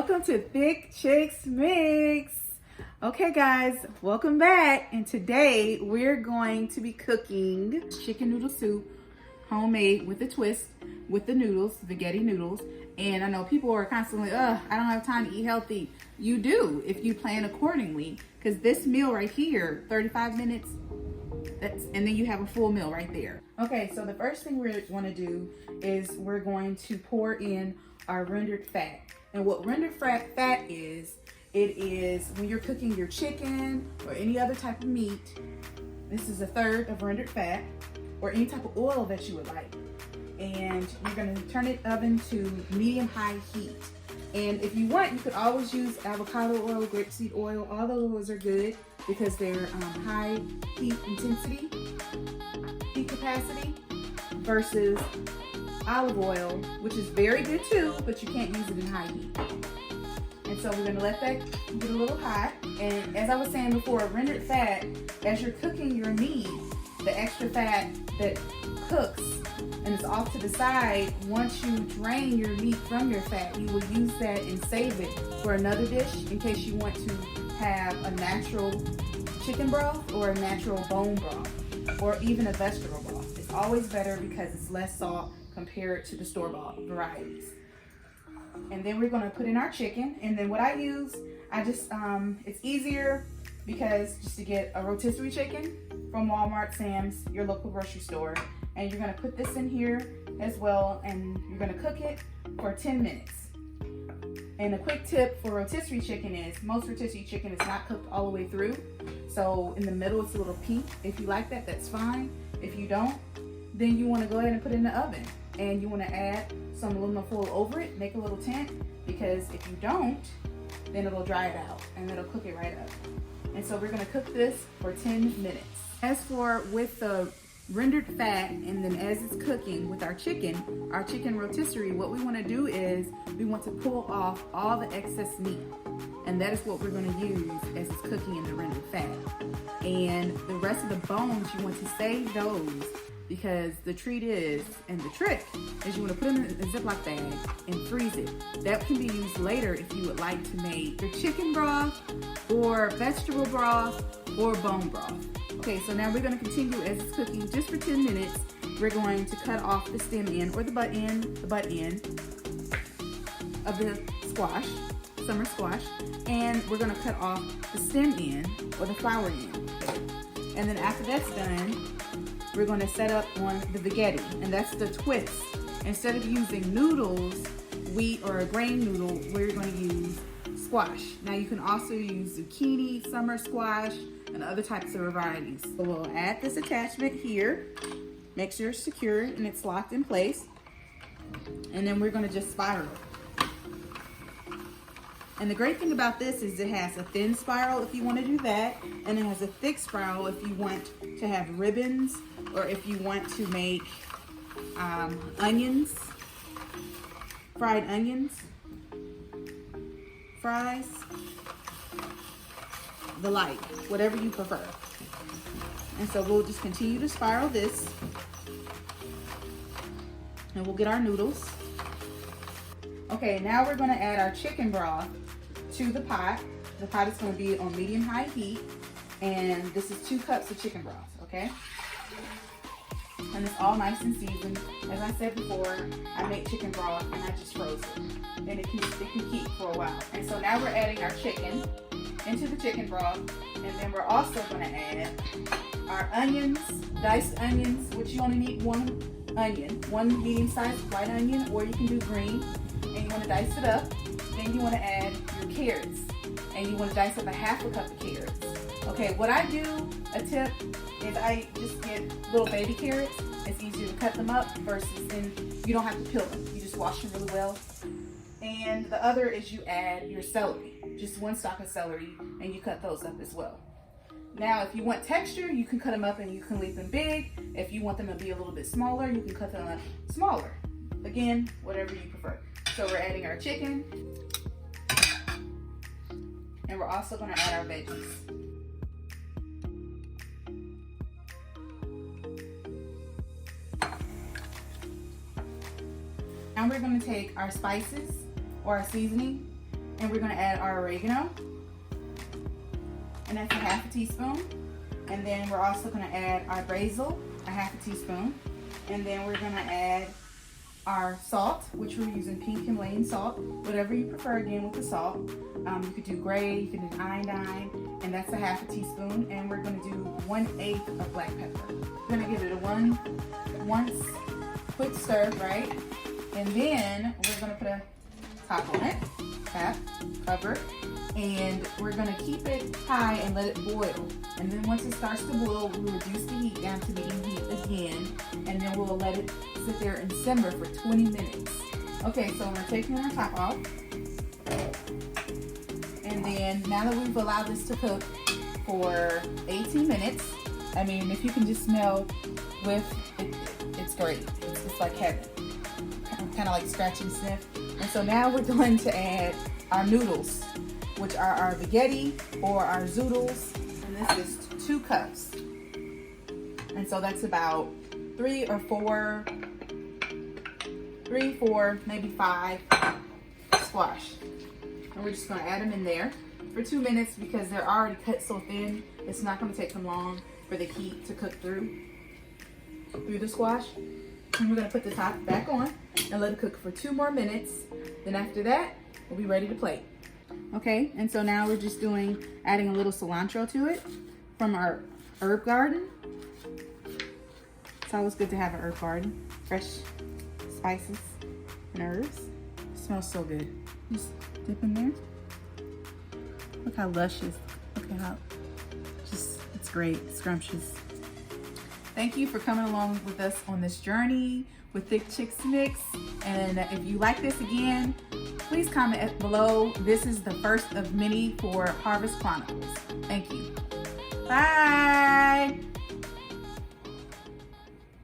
Welcome to Thick Chicks Mix. Okay guys, welcome back. And today we're going to be cooking chicken noodle soup, homemade with a twist, with the noodles, spaghetti noodles. And I know people are constantly, I don't have time to eat healthy. You do if you plan accordingly, because this meal right here, 35 minutes, and then you have a full meal right there. Okay, so the first thing we're going to do is we're going to pour in our rendered fat. And what rendered fat is, it is when you're cooking your chicken or any other type of meat. This is a third of rendered fat, or any type of oil that you would like. And you're going to turn it oven to medium-high heat. And if you want, you could always use avocado oil, grapeseed oil. All those oils are good because they're high heat intensity, heat capacity, versus olive oil, which is very good too, but you can't use it in high heat. And so we're going to let that get a little hot. And as I was saying before, rendered fat, as you're cooking your meat, the extra fat that cooks and it's off to the side, once you drain your meat from your fat, you will use that and save it for another dish in case you want to have a natural chicken broth or a natural bone broth or even a vegetable broth. It's always better because it's less salt compared to the store-bought varieties. And then we're going to put in our chicken. And then what I use, it's easier because just to get a rotisserie chicken from Walmart, Sam's, your local grocery store. And you're going to put this in here as well, and you're going to cook it for 10 minutes. And a quick tip for rotisserie chicken is most rotisserie chicken is not cooked all the way through. So in the middle it's a little pink. If you like that, that's fine. If you don't, then you want to go ahead and put it in the oven. And you want to add some aluminum foil over it, make a little tent, because if you don't, then it'll dry it out and it'll cook it right up. And so we're going to cook this for 10 minutes. As for with the rendered fat, and then as it's cooking with our chicken rotisserie, what we want to do is we want to pull off all the excess meat. And that is what we're going to use as it's cooking in the rendered fat. And the rest of the bones, you want to save those, because the trick is you want to put them in a Ziploc bag and freeze it. That can be used later if you would like to make your chicken broth or vegetable broth or bone broth. Okay, so now we're going to continue as it's cooking just for 10 minutes. We're going to cut off the stem end or the butt end of the squash, summer squash, and we're going to cut off the stem end or the flower end. And then after that's done, we're going to set up on the spaghetti, and that's the twist. Instead of using noodles, wheat or a grain noodle, we're going to use squash. Now you can also use zucchini, summer squash, and other types of varieties. So we'll add this attachment here, make sure it's secure and it's locked in place, and then we're going to just spiral. And the great thing about this is it has a thin spiral if you want to do that, and it has a thick spiral if you want to have ribbons, or if you want to make onions, fried onions, fries, the like, whatever you prefer. And so we'll just continue to spiral this, and we'll get our noodles. Okay, now we're going to add our chicken broth to the pot. The pot is going to be on medium-high heat, and this is 2 cups of chicken broth, okay? And it's all nice and seasoned. As I said before, I make chicken broth and I just froze it. And it can keep for a while. And so now we're adding our chicken into the chicken broth, and then we're also going to add our onions, diced onions, which you only need 1 onion, 1 medium-sized white onion, or you can do green. And you want to dice it up. Then you want to add your carrots, and you want to dice up a ½ cup of carrots. Okay, what I do, a tip, is I just get little baby carrots. It's easier to cut them up versus then you don't have to peel them. You just wash them really well. And the other is you add your celery, just 1 stalk of celery, and you cut those up as well. Now, if you want texture, you can cut them up and you can leave them big. If you want them to be a little bit smaller, you can cut them up smaller. Again, whatever you prefer. So we're adding our chicken, and we're also going to add our veggies. Now we're going to take our spices or our seasoning, And we're gonna add our oregano. And that's a half a teaspoon. And then we're also gonna add our basil, a half a teaspoon. And then we're gonna add our salt, which we're using pink Himalayan salt, whatever you prefer again with the salt. You could do gray, you could do iodine, and that's a half a teaspoon. And we're gonna do 1/8 of black pepper. We're gonna give it a once quick stir, right? And then we're gonna put a top on it, tap, cover, and we're gonna keep it high and let it boil. And then once it starts to boil, we'll reduce the heat down to medium heat again, and then we'll let it sit there and simmer for 20 minutes. Okay, so we're taking our top off. And then now that we've allowed this to cook for 18 minutes, I mean, if you can just smell with it, it's great. It's like heaven. Kind of like scratch and sniff. And so now we're going to add our noodles, which are our spaghetti or our zoodles. And this is 2 cups. And so that's about 3 or 4, maybe 5 squash. And we're just gonna add them in there for 2 minutes because they're already cut so thin. It's not gonna take them long for the heat to cook through the squash. And we're gonna put the top back on and let it cook for 2 more minutes. Then after that, we'll be ready to plate. Okay, and so now we're just adding a little cilantro to it from our herb garden. It's always good to have an herb garden. Fresh spices and herbs. It smells so good. Just dip in there. Look how luscious. Look at how it's great, it's scrumptious. Thank you for coming along with us on this journey with Thick Chicks Mix. And if you like this again, please comment below. This is the first of many for Harvest Chronicles. Thank you. Bye.